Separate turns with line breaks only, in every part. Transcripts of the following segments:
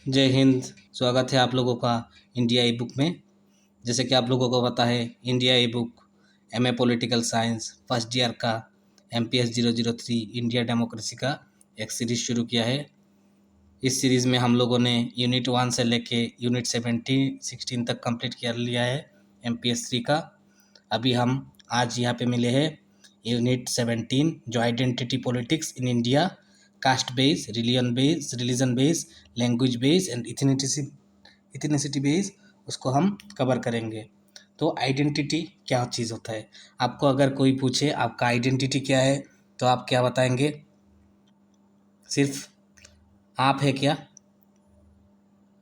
जय हिंद। स्वागत है आप लोगों का इंडिया ई बुक में। जैसे कि आप लोगों को पता है, इंडिया ई book MA political science first year का एमपीएस 003 इंडिया डेमोक्रेसी का एक सीरीज़ शुरू किया है। इस सीरीज़ में हम लोगों ने यूनिट 1 से लेके यूनिट 16 तक कंप्लीट कर लिया है एमपीएस 3 का। अभी हम आज यहाँ पे मिले हैं यूनिट 17 जो identity politics in India, caste base, religion base, language base and ethnicity base, उसको हम कवर करेंगे। तो आइडेंटिटी क्या चीज़ होता है? आपको अगर कोई पूछे आपका आइडेंटिटी क्या है, तो आप क्या बताएंगे? सिर्फ आप है क्या?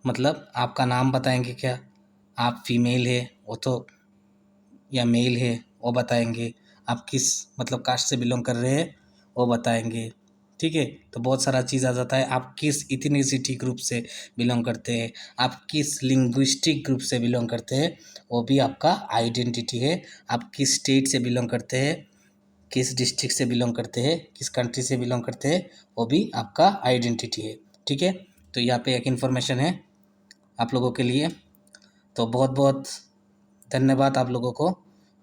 मतलब आपका नाम बताएंगे क्या? आप फीमेल है वो तो, या मेल है वो बताएंगे। आप किस मतलब कास्ट से बिलोंग कर रहे हैं वो बताएंगे। ठीक है, तो बहुत सारा चीज़ आ जाता है। आप किस इथनिसिटी ग्रुप से बिलोंग करते हैं, आप किस लिंग्विस्टिक ग्रुप से बिलोंग करते हैं, वो भी आपका आइडेंटिटी है। आप किस स्टेट से बिलोंग करते हैं, किस डिस्ट्रिक्ट से बिलोंग करते हैं, किस कंट्री से बिलोंग करते हैं, वो भी आपका आइडेंटिटी है। ठीक है, तो यहाँ पे एक इन्फॉर्मेशन है आप लोगों के लिए। तो बहुत बहुत धन्यवाद आप लोगों को।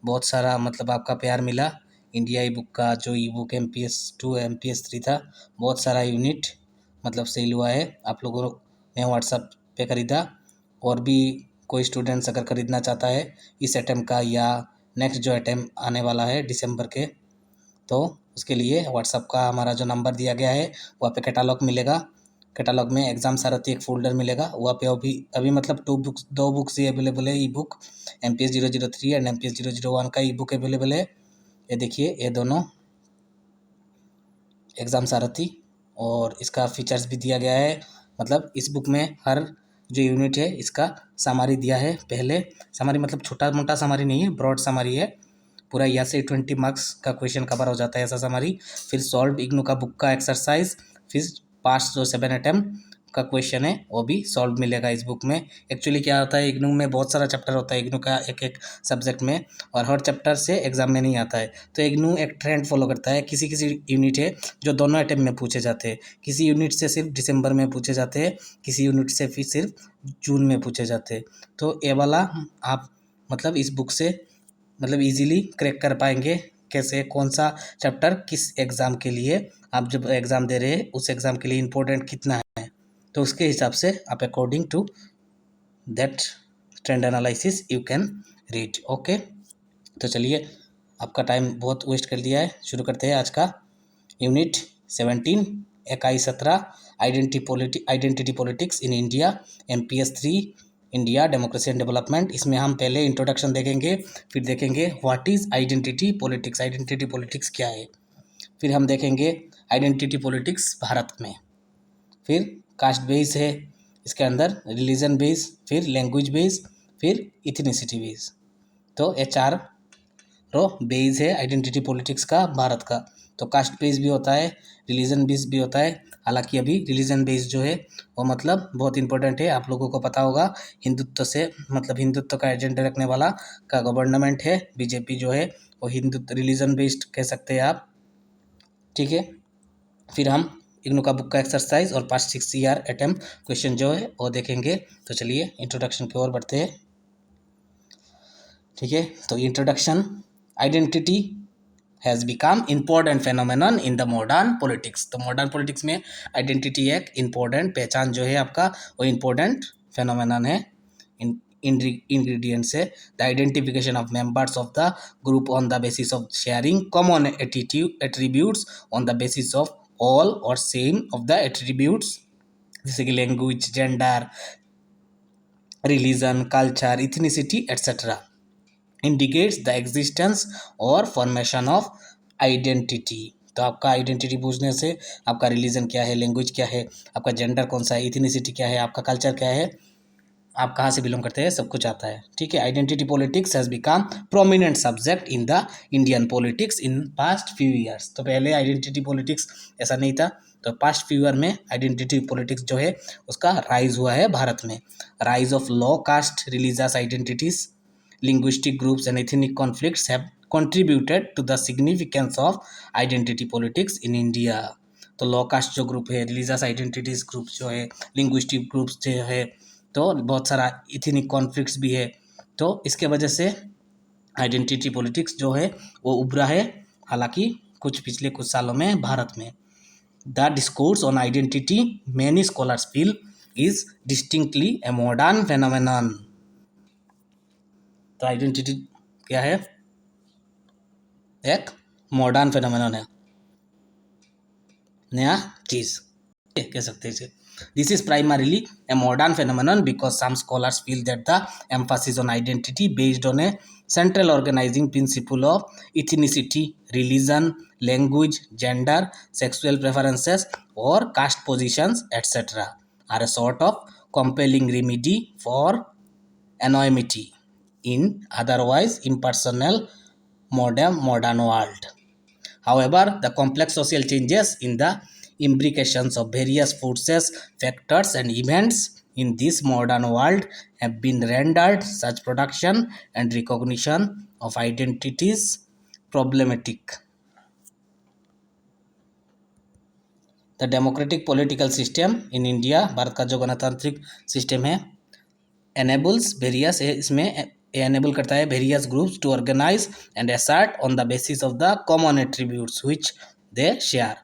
बहुत सारा मतलब आपका प्यार मिला। इंडिया ई बुक का जो ई बुक MPS 2 MPS 3 था, बहुत सारा यूनिट मतलब सेल हुआ है। आप लोगों ने व्हाट्सएप पे ख़रीदा। और भी कोई स्टूडेंट्स अगर ख़रीदना चाहता है इस अटैम्प्ट का या नेक्स्ट जो अटैम्प्ट आने वाला है दिसंबर के, तो उसके लिए व्हाट्सएप का हमारा जो नंबर दिया गया है वहाँ पे कैटालॉग मिलेगा। कैटालॉग में एग्ज़ाम सारथी एक फ़ोल्डर मिलेगा, वहाँ पे अभी अभी मतलब दो बुक्स ही अवेलेबल है ई बुक। MPS 003 एंड MPS 001 का ई बुक अवेलेबल है। ये देखिए, ये दोनों एग्ज़ाम सारथी, और इसका फीचर्स भी दिया गया है। मतलब इस बुक में हर जो यूनिट है इसका समरी दिया है। पहले समरी मतलब छोटा मोटा समरी नहीं है, ब्रॉड समरी है। पूरा यहाँ से 20 मार्क्स का क्वेश्चन कवर हो जाता है ऐसा समरी। फिर सॉल्व इग्नू का बुक का एक्सरसाइज, फिर पास्ट जो 7 अटैम्प्ट का क्वेश्चन है वो भी सॉल्व मिलेगा इस बुक में। एक्चुअली क्या होता है, इग्नू में बहुत सारा चैप्टर होता है, इग्नू का एक एक सब्जेक्ट में, और हर चैप्टर से एग्जाम में नहीं आता है। तो इग्नू एक ट्रेंड फॉलो करता है। किसी किसी यूनिट है जो दोनों अटैम्प्ट में पूछे जाते हैं, किसी यूनिट से सिर्फ दिसंबर में पूछे जाते हैं, किसी यूनिट से फिर सिर्फ जून में पूछे जाते हैं। तो ये वाला आप मतलब इस बुक से मतलब इजीली क्रैक कर पाएंगे। कैसे, कौन सा चैप्टर किस एग्ज़ाम के लिए, आप जब एग्ज़ाम दे रहे हैं उस एग्ज़ाम के लिए इम्पोर्टेंट कितना है, तो उसके हिसाब से आप according to that trend analysis you can read. Okay, तो चलिए, आपका टाइम बहुत वेस्ट कर दिया है। शुरू करते हैं आज का यूनिट 17 इकाई 17 identity politics in India MPS 3 India democracy and development. इसमें हम पहले इंट्रोडक्शन देखेंगे, फिर देखेंगे what is identity politics, identity politics क्या है। फिर हम देखेंगे आइडेंटिटी पॉलिटिक्स भारत में। फिर कास्ट बेस है इसके अंदर, रिलीजन बेस, फिर लैंग्वेज बेस, फिर इथनिसिटी बेस। तो ये चार रो बेस है आइडेंटिटी पॉलिटिक्स का भारत का। तो कास्ट बेस भी होता है, रिलीजन बेस भी होता है। हालांकि अभी रिलीजन बेस जो है वो मतलब बहुत इंपॉर्टेंट है। आप लोगों को पता होगा, हिंदुत्व से मतलब हिंदुत्व का एजेंडा रखने वाला का गवर्नमेंट है बीजेपी जो है, वो हिंदुत्व रिलीजन बेस्ड कह सकते हैं आप। ठीक है, फिर हम इग्नू का बुक का एक्सरसाइज और पास्ट 6 ईयर अटेम्प्ट क्वेश्चन जो है वो देखेंगे। तो चलिए इंट्रोडक्शन की ओर बढ़ते हैं। ठीक है, तो introduction, identity has become important phenomenon in the modern politics. तो मॉडर्न पॉलिटिक्स में आइडेंटिटी एक इम्पोर्टेंट पहचान जो है आपका, वो इम्पोर्टेंट फेनोमेनन है। इंग्रेडिएंट्स है the identification of members of the group on the basis of sharing common attributes on the basis of all और सेम ऑफ द एट्रीब्यूट्स, जैसे कि language, gender, religion, culture, ethnicity etcetera, indicates the existence और formation of identity. तो आपका identity पूछने से आपका religion क्या है, लैंग्वेज क्या है, आपका जेंडर कौन सा है, इथनिसिटी क्या है, आपका कल्चर क्या है, आप कहाँ से बिलोंग करते हैं, सब कुछ आता है। ठीक है, identity politics has become prominent subject in the Indian politics in past few years. तो पहले आइडेंटिटी पॉलिटिक्स ऐसा नहीं था, तो पास्ट फ्यू ईयर में आइडेंटिटी पॉलिटिक्स जो है उसका राइज हुआ है भारत में। Rise of low caste religious identities, linguistic groups and ethnic conflicts have contributed to the significance of identity politics in India. तो लो कास्ट जो ग्रुप है, रिलीजियस आइडेंटिटीज ग्रुप जो है, लिंग्विस्टिक ग्रुप्स जो है, तो बहुत सारा इथनिक कॉन्फ्लिक्ट्स भी है। तो इसके वजह से आइडेंटिटी पॉलिटिक्स जो है वो उभरा है, हालांकि पिछले कुछ सालों में भारत में। The discourse on identity many scholars feel is distinctly A modern phenomenon. तो आइडेंटिटी क्या है? एक मॉडर्न फेनोमेनन है, नया चीज कह सकते हैं इसे। This is primarily a modern phenomenon because some scholars feel that the emphasis on identity based on a central organizing principle of ethnicity, religion, language, gender, sexual preferences, or caste positions, etc., are a sort of compelling remedy for anonymity in otherwise impersonal modern world. However, the complex social changes in the imbrications of various forces, factors, and events in this modern world have been rendered such production and recognition of identities problematic. The democratic political system in India, Bharat का जो गणतांत्रिक system है, enables various, इसमें enable करता है various groups to organize and assert on the basis of the common attributes which they share.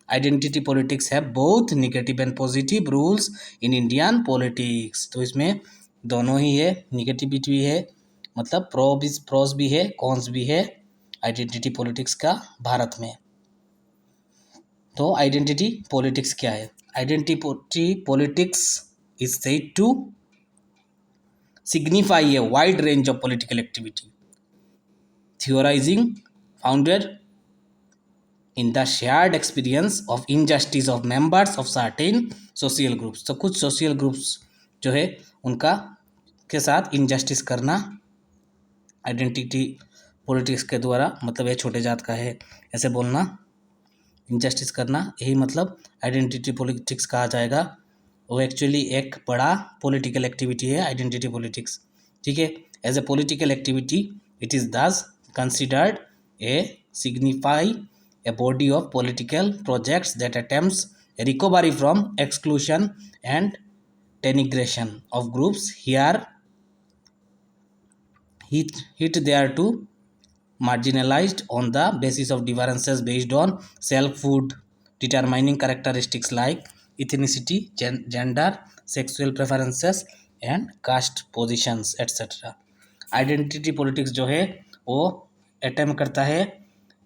Identity politics है both negative and positive rules in Indian politics. तो इसमें दोनों ही है, निगेटिविटी भी है, मतलब प्रोस भी है, कॉन्स भी है आइडेंटिटी पॉलिटिक्स का भारत में। तो आइडेंटिटी पॉलिटिक्स क्या है? Identity politics is said to signify a wide range of political activity, theorizing founded in the shared experience of injustice of members of certain social groups. तो कुछ social groups जो है उनका के साथ इनजस्टिस करना आइडेंटिटी पॉलिटिक्स के द्वारा, मतलब ये छोटे जात का है ऐसे बोलना, इनजस्टिस करना, यही मतलब आइडेंटिटी पॉलिटिक्स कहा जाएगा। वो एक्चुअली एक बड़ा पॉलिटिकल एक्टिविटी है आइडेंटिटी पॉलिटिक्स, ठीक है। As a political activity it is thus considered a signify a body of political projects that attempts a recovery from exclusion and denigration of groups here hit there to marginalized on the basis of differences based on self-food determining characteristics like ethnicity, gender, sexual preferences and caste positions etc. Identity politics जो है वो attempt करता है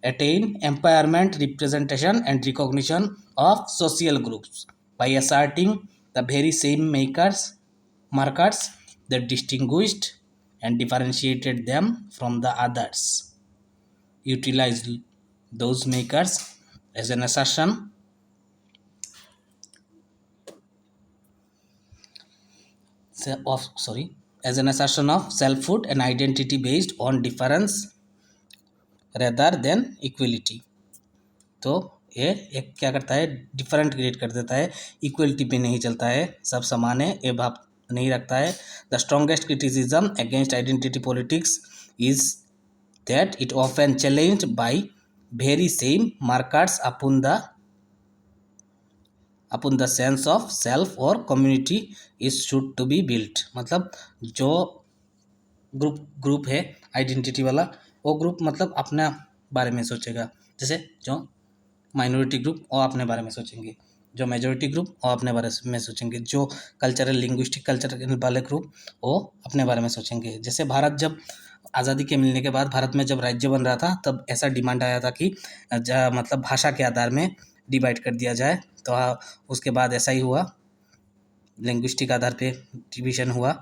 attain empowerment, representation and recognition of social groups by asserting the very same markers that distinguished and differentiated them from the others. Utilize those makers as an assertion of selfhood and identity based on difference rather than equality. तो ये एक क्या करता है, different create कर देता है, equality पे नहीं चलता है, सब समान है ये भाव नहीं रखता है। The strongest criticism against identity politics is that it often challenged by very same markers upon the sense of self और community is should to be built। मतलब जो ग्रुप है आइडेंटिटी वाला, वो ग्रुप मतलब अपना बारे में सोचेगा, जैसे जो माइनॉरिटी ग्रुप वो अपने बारे में सोचेंगे, जो मेजॉरिटी ग्रुप वो अपने बारे में सोचेंगे, जो कल्चरल लिंग्विस्टिक कल्चर वाले ग्रुप वो अपने बारे में सोचेंगे। जैसे भारत जब आज़ादी के मिलने के बाद भारत में जब राज्य बन रहा था तब ऐसा डिमांड आया था कि मतलब भाषा के आधार में डिवाइड कर दिया जाए। तो उसके बाद ऐसा ही हुआ, लिंग्विस्टिक आधार पे डिवीजन हुआ,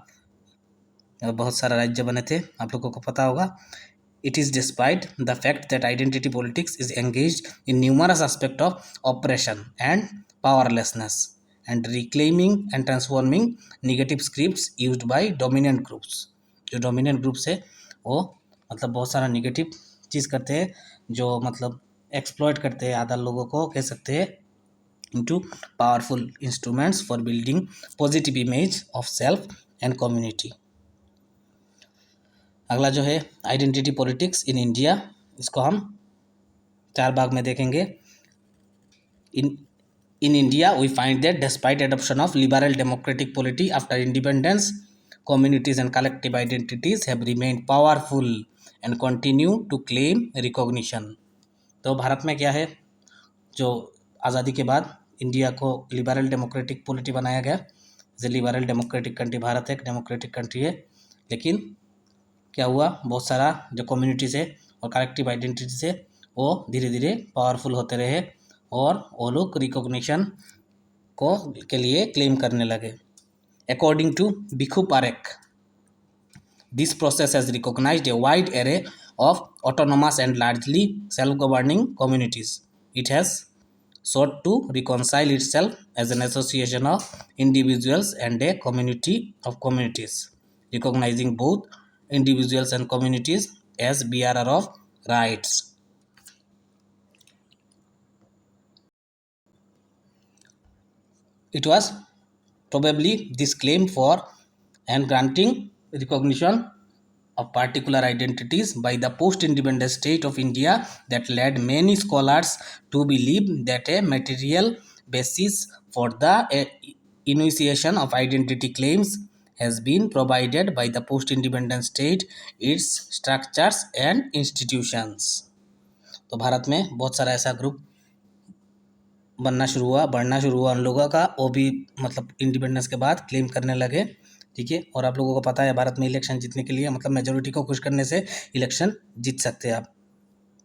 बहुत सारा राज्य बने थे, आप लोगों को पता होगा। It is despite the fact that identity politics is engaged in numerous aspects of oppression and powerlessness and reclaiming and transforming negative scripts used by dominant groups। जो dominant groups है वो मतलब बहुत सारा नेगेटिव चीज़ करते हैं, जो मतलब एक्सप्लॉइट करते हैं आधा लोगों को, कह सकते हैं, into powerful instruments for building positive image of self and community। अगला जो है आइडेंटिटी पॉलिटिक्स इन इंडिया, इसको हम 4 भाग में देखेंगे। इन In India, we find that despite adoption of liberal democratic polity after independence, communities and collective identities have remained powerful and continue to claim recognition. तो भारत में क्या है, जो आज़ादी के बाद इंडिया को लिबरल डेमोक्रेटिक पॉलिटी बनाया गया। जो लिबरल डेमोक्रेटिक कंट्री भारत एक डेमोक्रेटिक कंट्री है, लेकिन क्या हुआ, बहुत सारा जो कम्युनिटीज़ है और कलेक्टिव आइडेंटिटीज है वो धीरे धीरे पावरफुल होते रहे और वो लोग रिकॉग्निशन को के लिए क्लेम करने लगे। According to Bhikhu Parekh, this process has recognized a wide array of autonomous and largely self-governing communities. It has sought to reconcile itself as an association of individuals and a community of communities, recognizing both individuals and communities as bearer of rights. It was probably this claim for and granting recognition of particular identities by the post-independent state of India that led many scholars to believe that a material basis for the initiation of identity claims has been provided by the post-independent state, its structures and institutions. तो भारत में बहुत सारा ऐसा group बनना शुरू हुआ, बढ़ना शुरू हुआ उन लोगों का, वो भी मतलब इंडिपेंडेंस के बाद क्लेम करने लगे। ठीक है, और आप लोगों को पता है भारत में इलेक्शन जीतने के लिए मतलब मेजोरिटी को खुश करने से इलेक्शन जीत सकते हैं आप,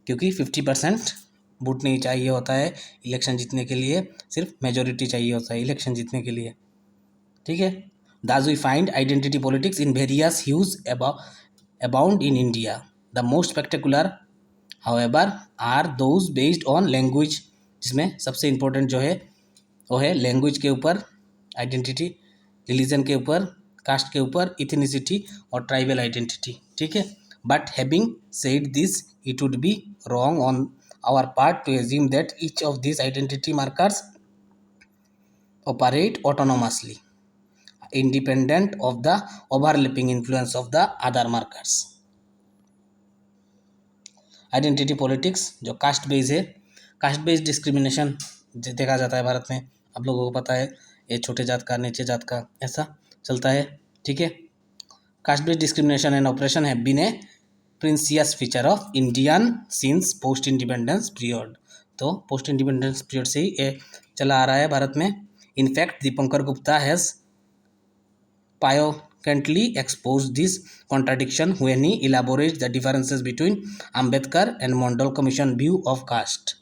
क्योंकि 50% वोट नहीं चाहिए होता है इलेक्शन जीतने के लिए, सिर्फ मेजोरिटी चाहिए होता है इलेक्शन जीतने के लिए। ठीक है, thus we find identity politics in various hues abound in India. The most spectacular however are those based on language, जिसमें सबसे इम्पोर्टेंट जो है वो है लैंग्वेज के ऊपर आइडेंटिटी, रिलीजन के ऊपर, कास्ट के ऊपर, इथनिसिटी और ट्राइबल आइडेंटिटी। ठीक है, but having said this it would be wrong on our part to assume that each of this identity markers operate autonomously independent of the overlapping influence of the other markers. Identity politics जो caste base है, caste based discrimination देखा जाता है भारत में, आप लोगों को पता है, ये छोटे जात का, नीचे जात का, ऐसा चलता है। ठीक है, caste based discrimination and operation have been a pernicious feature of Indian since post independence period. तो पोस्ट इंडिपेंडेंस पीरियड से ही ये चला आ रहा है भारत में। In fact Dipankar Gupta has piquantly exposed this contradiction when he elaborates the differences between Ambedkar and Mondal Commission view of caste.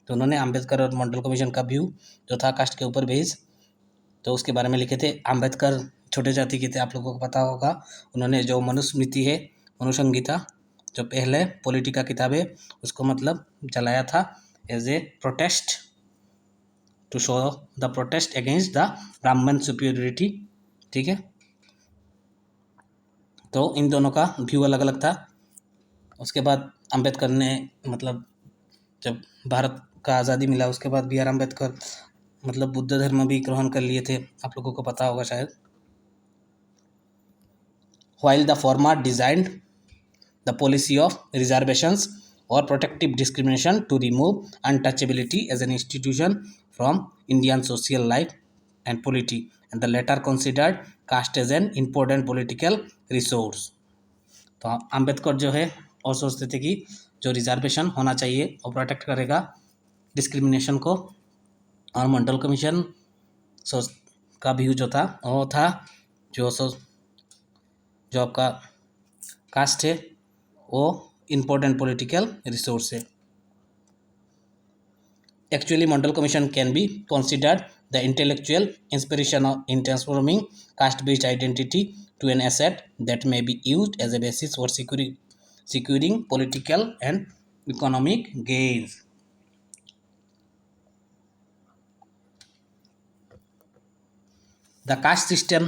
तो उन्होंने अम्बेडकर और मंडल कमीशन का व्यू जो था कास्ट के ऊपर बेस, तो उसके बारे में लिखे थे। अम्बेडकर छोटे जाति के थे, आप लोगों को पता होगा। उन्होंने जो मनुस्मृति है, मनुसंहिता, जो पहले पॉलिटिका किताब है, उसको मतलब चलाया था as a protest to show the protest against the Brahmin superiority. ठीक है, तो इन दोनों का व्यू अलग अलग था। उसके बाद अंबेडकर ने मतलब जब भारत का आज़ादी मिला उसके बाद बी आर अम्बेडकर मतलब बुद्ध धर्म भी ग्रहण कर लिए थे, आप लोगों को पता होगा शायद। While the former designed the policy of reservations or protective discrimination to remove untouchability as an institution from Indian social life and polity, and the latter considered caste as an important political resource. तो अम्बेडकर जो है और सोचते थे कि जो reservation होना चाहिए और प्रोटेक्ट करेगा डिस्क्रिमिनेशन को, और मंडल कमीशन सोच का व्यू जो था वो था जो आपका कास्ट है वो इम्पोर्टेंट पॉलिटिकल रिसोर्स है। Actually, Mondal Commission can be considered the intellectual inspiration in transforming caste-based identity to an asset that may be used as a basis for securing political and economic gains. The caste system,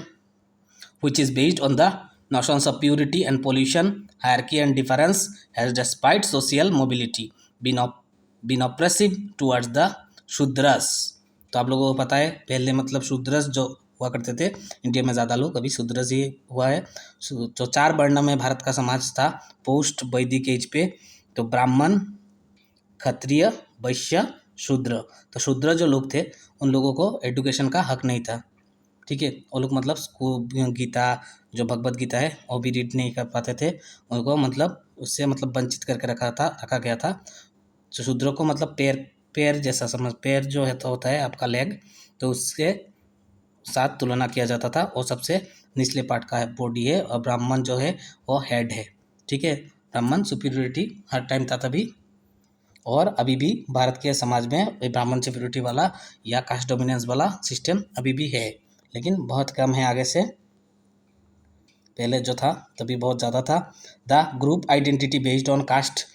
which is based on the notions of purity and pollution, hierarchy and difference, has, despite social mobility, been oppressive towards the Shudras. तो आप लोगों को पता है पहले मतलब शूद्रस जो हुआ करते थे, इंडिया में ज़्यादा लोग अभी शूद्रस ही हुआ है। जो 4 वर्ण में भारत का समाज था पोस्ट वैदिक एज पे, तो ब्राह्मण, क्षत्रिय, वैश्य शूद्र। तो शूद्र जो लोग थे उन लोगों को एडुकेशन का हक नहीं था। ठीक है, वो लोग मतलब स्कूल गीता जो भगवत गीता है वो भी रीड नहीं कर पाते थे। उनको मतलब उससे मतलब वंचित करके रखा गया था। तो शूद्रों को मतलब पैर पैर जैसा समझ, पैर जो है तो होता है आपका लेग, तो उसके साथ तुलना किया जाता था। वो सबसे निचले पार्ट का है, बॉडी है, और ब्राह्मण जो है वो हेड है। ठीक है, ब्राह्मण सुपीरियरिटी हर टाइम था तभी, और अभी भी भारत के समाज में ये ब्राह्मण सुपीरियरिटी वाला या कास्ट डोमिनेंस वाला सिस्टम अभी भी है, लेकिन बहुत कम है आगे से। पहले जो था तभी बहुत ज़्यादा था। The group identity based on caste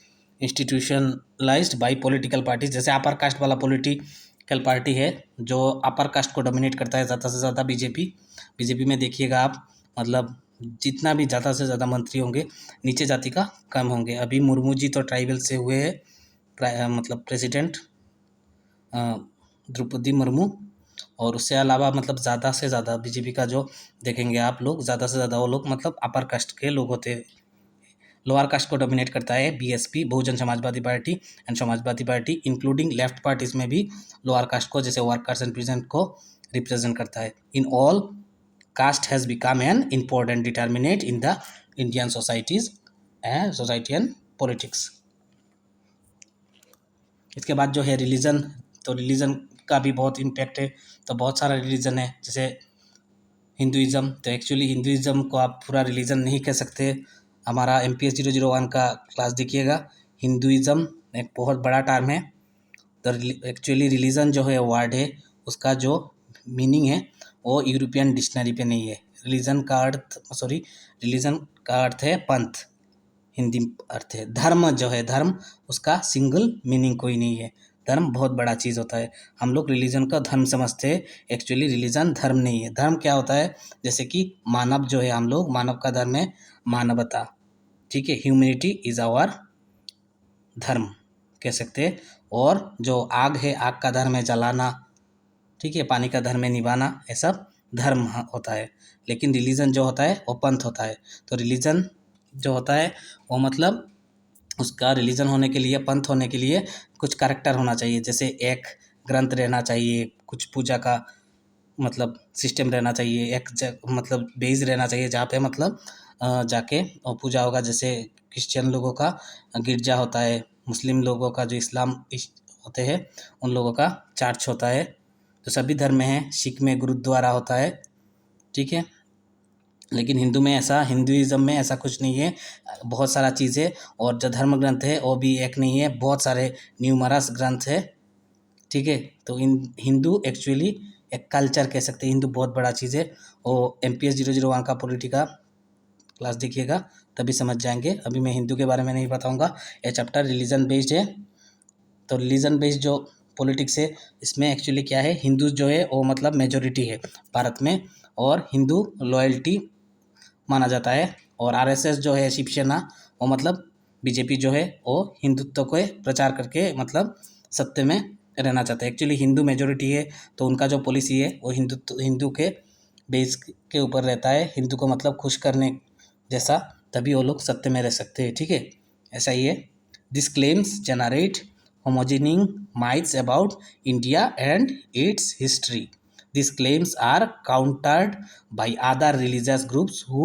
institutionalised bye political parties, जैसे अपर कास्ट वाला पॉलिटिकल पार्टी है जो अपर कास्ट को डोमिनेट करता है ज़्यादा से ज़्यादा, बीजेपी। बीजेपी में देखिएगा आप, मतलब जितना भी ज़्यादा से ज़्यादा मंत्री होंगे नीचे जाति का कम होंगे। अभी मुर्मू जी तो ट्राइबल से हुए हैं, मतलब प्रेसिडेंट द्रौपदी मुर्मू। और उससे अलावा मतलब ज़्यादा से ज़्यादा बीजेपी का जो देखेंगे आप लोग, ज़्यादा से ज़्यादा वो लोग मतलब अपर कास्ट के लोग होते हैं। लोअर कास्ट को डोमिनेट करता है BSP, Bahujan Samajwadi party and Samajwadi party, including left parties में भी लोअर कास्ट को, जैसे वर्कर्स एंड पीजेंट को रिप्रेजेंट करता है। In all, caste has become an important determinate in the Indian society and politics. इसके बाद जो है रिलीजन, तो रिलीजन का भी बहुत इम्पैक्ट है। तो बहुत सारा रिलीजन है, जैसे हिंदुइज़्म। तो एक्चुअली हिंदुइज़्म को आप पूरा रिलीजन नहीं कह सकते। हमारा MPS 001 का क्लास देखिएगा। हिंदुइज़्म एक बहुत बड़ा टर्म है। तो एक्चुअली रिलीजन जो है वर्ड है, उसका जो मीनिंग है वो यूरोपियन डिक्शनरी पे नहीं है। रिलीजन का अर्थ है पंथ, हिंदी अर्थ है। धर्म जो है, धर्म उसका सिंगल मीनिंग कोई नहीं है। धर्म बहुत बड़ा चीज़ होता है। हम लोग रिलीजन का धर्म समझते हैं, एक्चुअली रिलीजन धर्म नहीं है। धर्म क्या होता है, जैसे कि मानव जो है, हम लोग मानव का धर्म है मानवता। ठीक है, ह्यूमैनिटी इज़ आवर धर्म कह सकते हैं। और जो आग है, आग का धर्म है जलाना। ठीक है, पानी का धर्म है निभाना। ये सब धर्म होता है। लेकिन रिलीजन जो होता है वो पंथ होता है। तो रिलीजन जो होता है वो मतलब उसका रिलीजन होने के लिए, पंथ होने के लिए कुछ कैरेक्टर होना चाहिए। जैसे एक ग्रंथ रहना चाहिए, कुछ पूजा का मतलब सिस्टम रहना चाहिए, एक मतलब बेस रहना चाहिए जहाँ पे मतलब जाके पूजा होगा। जैसे क्रिश्चियन लोगों का गिरजा होता है, मुस्लिम लोगों का जो इस्लाम होते हैं उन लोगों का चर्च होता है। तो सभी धर्म में है। सिख में गुरुद्वारा होता है। ठीक है, लेकिन हिंदुइज़्म में ऐसा कुछ नहीं है। बहुत सारा चीज़ है। और जो धर्म ग्रंथ है वो भी एक नहीं है, बहुत सारे न्यूमरस ग्रंथ है। ठीक है, तो इन हिंदू एक्चुअली एक कल्चर कह सकते हैं। हिंदू बहुत बड़ा चीज़ है। और MPS 001 का पॉलिटिका क्लास देखिएगा तभी समझ जाएंगे। अभी मैं हिंदू के बारे में नहीं बताऊंगा। ये चैप्टर रिलीजन बेस्ड है। तो रिलीजन बेस्ड जो पॉलिटिक्स है, इसमें एक्चुअली क्या है, हिंदू जो है वो मतलब मेजोरिटी है भारत में, और हिंदू लॉयल्टी माना जाता है। और RSS जो है, शिवसेना, वो मतलब बीजेपी जो है वो हिंदुत्व को प्रचार करके मतलब सत्य में रहना चाहता है। एक्चुअली हिंदू मेजोरिटी है, तो उनका जो पॉलिसी है वो हिंदू के बेस के ऊपर रहता है। हिंदू को मतलब खुश करने जैसा, तभी वो लोग सत्य में रह सकते हैं। ठीक है, ऐसा ही है। This claims generate homogeneous myths about India and its history. These claims are countered by other religious groups who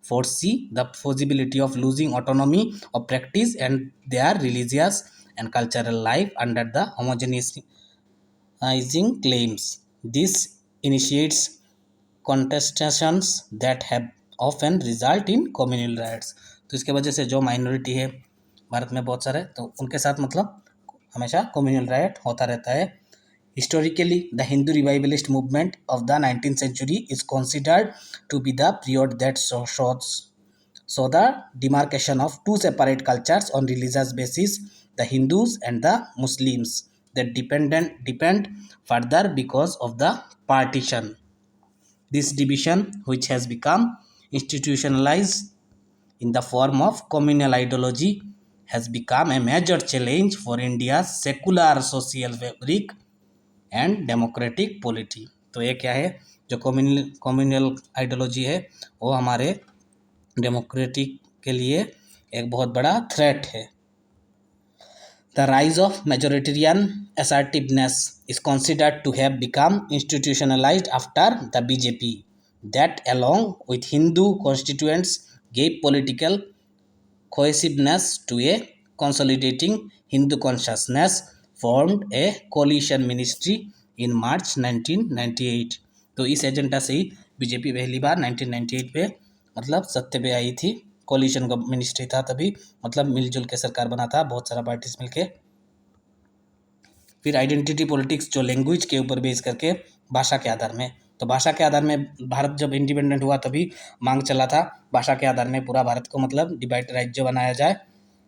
foresee the possibility of losing autonomy of practice and their religious and cultural life under the homogeneizing claims. This initiates contestations that have often result in communal riots. तो इसके वजह से जो minority है भारत में बहुत सारे, तो उनके साथ मतलब हमेशा कम्युनल राइट होता रहता है। Historically, the Hindu revivalist movement of the 19th century is considered to be the period that saw the demarcation of two separate cultures on religious basis, the Hindus and the Muslims, that depend further because of the partition. This division, which has become institutionalized in the form of communal ideology, has become a major challenge for India's secular social fabric and democratic polity. तो ये क्या है, जो communal ideology है वो हमारे democratic के लिए एक बहुत बड़ा थ्रेट है। The rise of majoritarian assertiveness is considered to have become institutionalized after the BJP, that along with Hindu constituents gave political cohesiveness to a consolidating Hindu consciousness, formed a coalition ministry in March 1998। तो इस agenda से ही BJP पहली बार 1998 पे मतलब सत्ते पे आई थी। Collision ministry था तभी, मतलब मिलजुल के सरकार बना था, बहुत सारा पार्टीज मिलके। फिर आइडेंटिटी पॉलिटिक्स, जो लैंग्वेज के ऊपर बेस करके भाषा के आधार में, तो भाषा के आधार में भारत जब इंडिपेंडेंट हुआ तभी मांग चला था भाषा के आधार में पूरा भारत को मतलब डिवाइड राज्य बनाया जाए।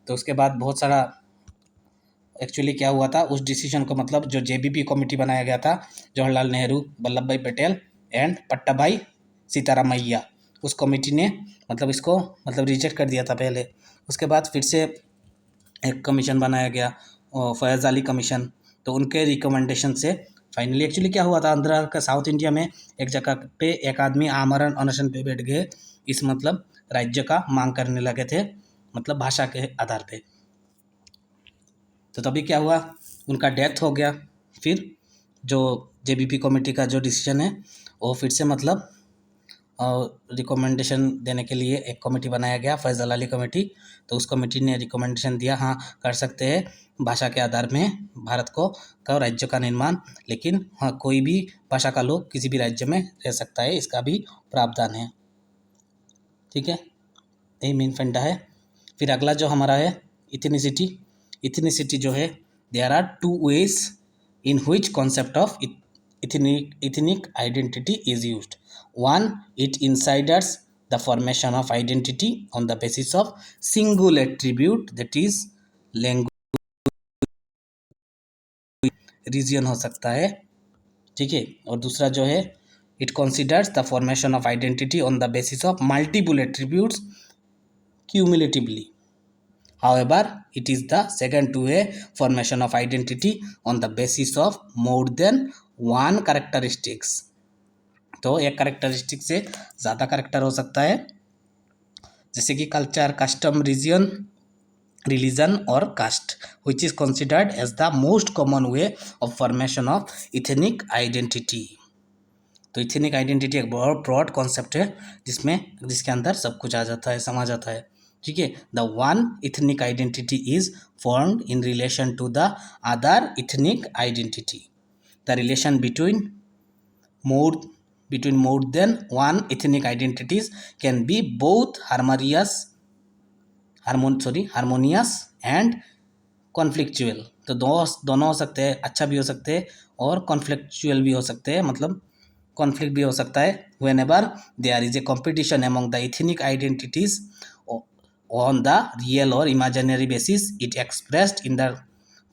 तो उसके बाद बहुत सारा एक्चुअली क्या हुआ था, उस डिसीजन को मतलब जो जेबीपी कमेटी बनाया गया था, जवाहरलाल नेहरू, वल्लभ भाई पटेल एंड पट्टाभाई सीतारामैया, उस कमेटी ने मतलब इसको मतलब रिजेक्ट कर दिया था पहले। उसके बाद फिर से एक कमीशन बनाया गया, फैज़ अली कमीशन, तो उनके रिकमेंडेशन से फाइनली एक्चुअली क्या हुआ था, आंध्रा का साउथ इंडिया में एक जगह पे एक आदमी आमरण अनशन पे बैठ गए, इस मतलब राज्य का मांग करने लगे थे मतलब भाषा के आधार पे। तो तभी क्या हुआ, उनका डेथ हो गया। फिर जो जेबीपी कमेटी का जो डिसीजन है वो फिर से मतलब रिकमेंडेशन देने के लिए एक कमेटी बनाया गया, फैज़ल अली कमेटी। तो उस कमेटी ने रिकमेंडेशन दिया, हाँ कर सकते हैं भाषा के आधार में भारत को का राज्य का निर्माण, लेकिन हाँ कोई भी भाषा का लोग किसी भी राज्य में रह सकता है, इसका भी प्रावधान है। ठीक है, यही मेन फंडा है। फिर अगला जो हमारा है इथनिसिटी। इथनिसिटी जो है, there are two ways in which concept of ethnic identity is used. One, it insiders the formation of identity on the basis of single attribute, that is language, region हो सकता है। ठीक है, और दूसरा जो है, it considers the formation of identity on the basis of multiple attributes cumulatively. However, it is the second to a formation of identity on the basis of more than one characteristics. तो एक characteristic से ज़्यादा character हो सकता है, जैसे कि culture, custom, religion और caste, which is considered as the most common way of formation of ethnic identity. तो इथनिक आइडेंटिटी एक बहुत ब्रॉड कॉन्सेप्ट है जिसके अंदर सब कुछ आ जाता है, समा जाता है। ठीक है, the one ethnic identity is formed in relation to the other ethnic identity. The relation between more than one ethnic identities can be both harmonious and conflictual। तो दोनों हो सकते हैं, अच्छा भी हो सकते हैं और कॉन्फ्लिक्चुअल भी हो सकते हैं, मतलब कॉन्फ्लिक्ट भी हो सकता है। whenever there is a competition among the ethnic identities on the real or imaginary basis, it expressed in the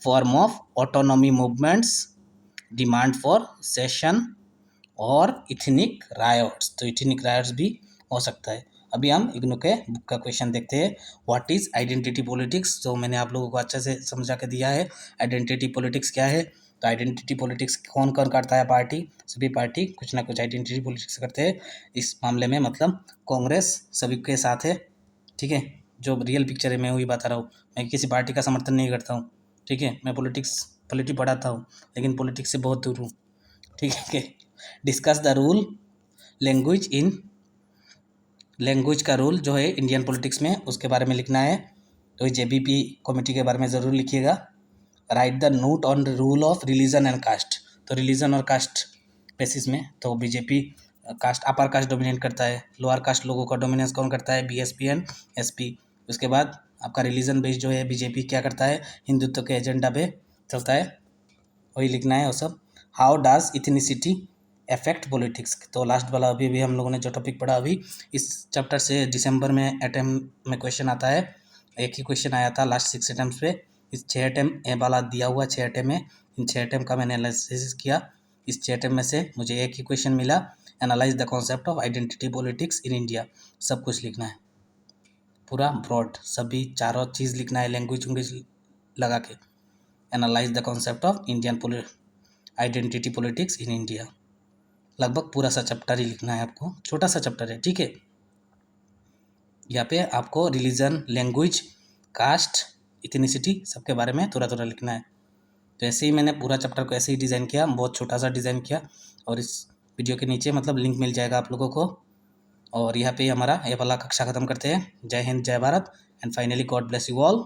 form of autonomy movements, demand for secession और इथनिक रायट्स। तो इथनिक रायट्स भी हो सकता है। अभी हम इग्नू के बुक का क्वेश्चन देखते हैं, व्हाट इज़ आइडेंटिटी पॉलिटिक्स। जो मैंने आप लोगों को अच्छे से समझा के दिया है आइडेंटिटी पॉलिटिक्स क्या है। तो आइडेंटिटी पॉलिटिक्स कौन कौन करता है, पार्टी, सभी पार्टी कुछ ना कुछ आइडेंटिटी पॉलिटिक्स करते हैं। इस मामले में मतलब कांग्रेस सभी के साथ है। ठीक है, जो रियल पिक्चर है मैं वही बता रहा हूँ, मैं किसी पार्टी का समर्थन नहीं करता हूँ। ठीक है, मैं पॉलिटिक्स पढ़ाता हूँ लेकिन पॉलिटिक्स से बहुत दूर हूँ। ठीक है, डिस्कस द रूल लैंग्वेज का रोल जो है इंडियन पॉलिटिक्स में, उसके बारे में लिखना है। तो जेबीपी कमेटी के बारे में ज़रूर लिखिएगा। Write the note on the rule of religion and caste. तो रिलीजन और कास्ट बेसिस में तो BJP caste, upper caste dominate करता है, लोअर कास्ट लोगों का डोमिनेंस कौन करता है, बीएसपी एंड एसपी। उसके बाद आपका रिलीजन बेस्ड जो है बीजेपी क्या करता है, हिंदुत्व के एजेंडा पे चलता है, वही लिखना है वो सब। How does ethnicity affect politics. तो लास्ट वाला अभी भी हम लोगों ने जो टॉपिक पढ़ा, अभी इस चैप्टर से दिसंबर में अटेम्प्ट में क्वेश्चन आता है। एक ही क्वेश्चन आया था लास्ट 6 अटेम्प्ट पे, इस 6 अटेम्प्ट वाला दिया हुआ 6 अटेम्प्ट में, इन 6 अटेम्प्ट का मैंने एनालिसिस किया। इस 6 अटेम्प्ट में से मुझे एक ही क्वेश्चन मिला, analyse the concept of identity politics in India. सब कुछ लिखना है पूरा ब्रॉड, सभी चारों चीज़ लिखना है, लैंग्वेज लगा के। Analyse the concept of Indian identity politics in India, लगभग पूरा सा चैप्टर ही लिखना है आपको, छोटा सा चैप्टर है। ठीक है, यहाँ पे आपको रिलीजन, लैंग्वेज, कास्ट, इथेनिसिटी, सबके बारे में थोड़ा थोड़ा लिखना है। तो ऐसे ही मैंने पूरा चैप्टर को ऐसे ही डिज़ाइन किया, बहुत छोटा सा डिज़ाइन किया, और इस वीडियो के नीचे मतलब लिंक मिल जाएगा आप लोगों को। और यहाँ पे हमारा ये वाला कक्षा ख़त्म करते हैं। जय हिंद, जय Bharat, and finally God bless you all.